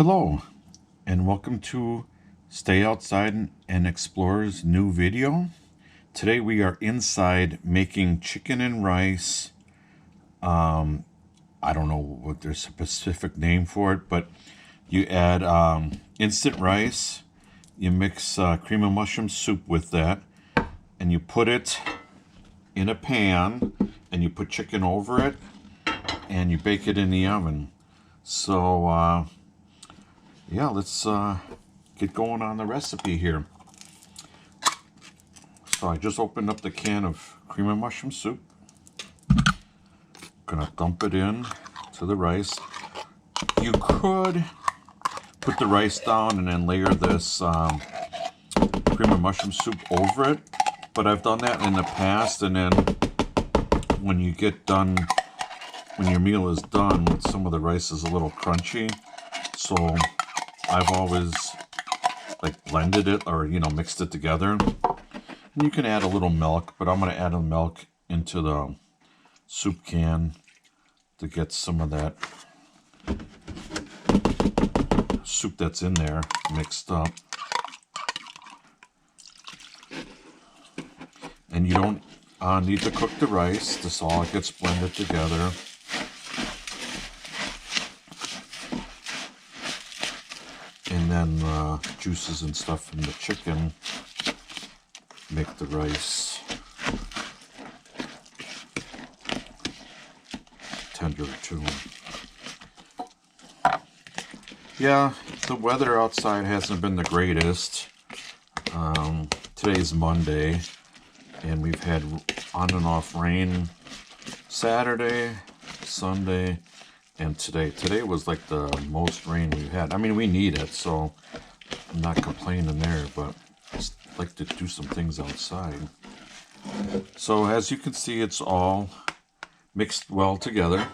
Hello, and welcome to Stay Outside and Explorer's new video. Today we are inside making chicken and rice. I don't know what there's a specific name for it, but you add instant rice, you mix cream of mushroom soup with that, and you put it in a pan, and you put chicken over it, and you bake it in the oven. So, yeah, let's get going on the recipe here. So I just opened up the can of cream of mushroom soup. Gonna dump it in to the rice. You could put the rice down and then layer this cream of mushroom soup over it, but I've done that in the past, and then when you get done, when your meal is done, some of the rice is a little crunchy, so I've always blended it or mixed it together. And you can add a little milk, but I'm going to add a milk into the soup can to get some of that soup that's in there mixed up. And you don't need to cook the rice. This all gets blended together. And then juices and stuff from the chicken make the rice tender too. Yeah, the weather outside hasn't been the greatest. Today's Monday, and we've had on and off rain Saturday, Sunday, and today. Today was like the most rain we've had. I mean, we need it, so I'm not complaining there, but I just like to do some things outside. So as you can see, it's all mixed well together.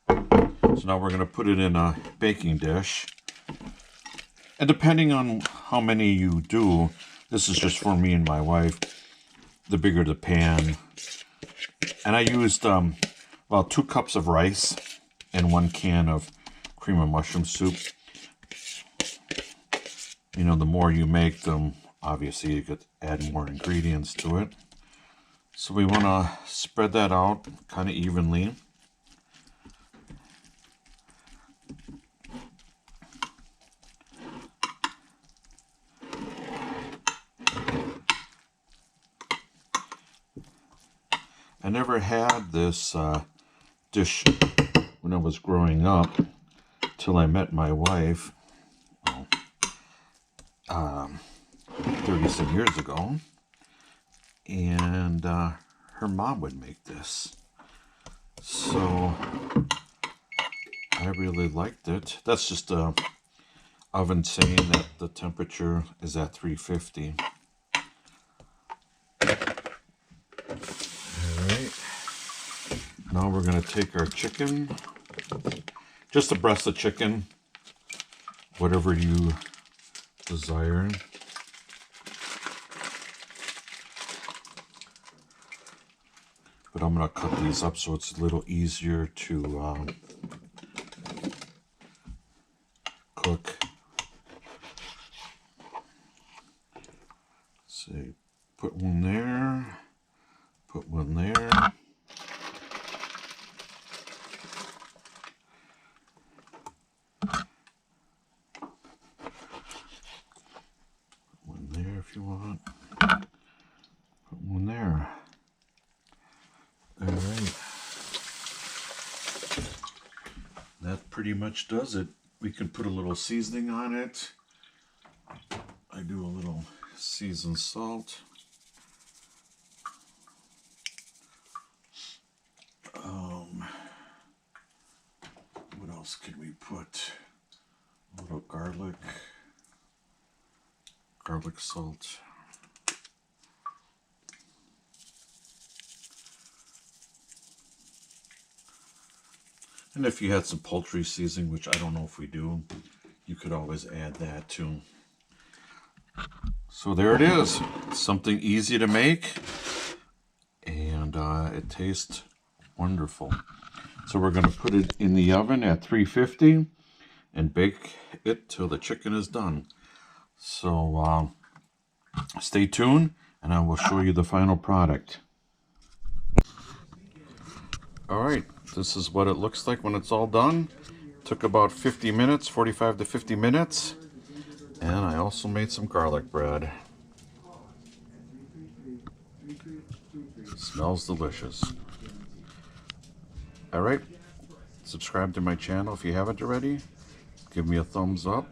So now we're going to put it in a baking dish. And depending on how many you do, this is just for me and my wife, the bigger the pan. And I used about 2 cups of rice and 1 can of cream of mushroom soup. The more you make them, obviously you could add more ingredients to it. So we want to spread that out kind of evenly. I never had this dish when I was growing up till I met my wife 30-some years ago, and her mom would make this, so I really liked it. That's just a oven saying that the temperature is at 350. Now we're going to take our chicken, just a breast of chicken, whatever you desire. But I'm going to cut these up so it's a little easier to cook. Say, put one there, put one there. If you want, put one there. All right, that pretty much does it. We can put a little seasoning on it. I do a little seasoned salt. What else can we put? A little garlic salt. And if you had some poultry seasoning, which I don't know if we do, you could always add that too. So there it is. Something easy to make, and it tastes wonderful. So we're going to put it in the oven at 350 and bake it till the chicken is done. So stay tuned and I will show you the final product. Alright, this is what it looks like when it's all done. Took about 50 minutes, 45 to 50 minutes. And I also made some garlic bread. Smells delicious. Alright, subscribe to my channel if you haven't already. Give me a thumbs up.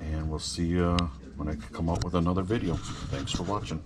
And we'll see you when I come out with another video. Thanks for watching.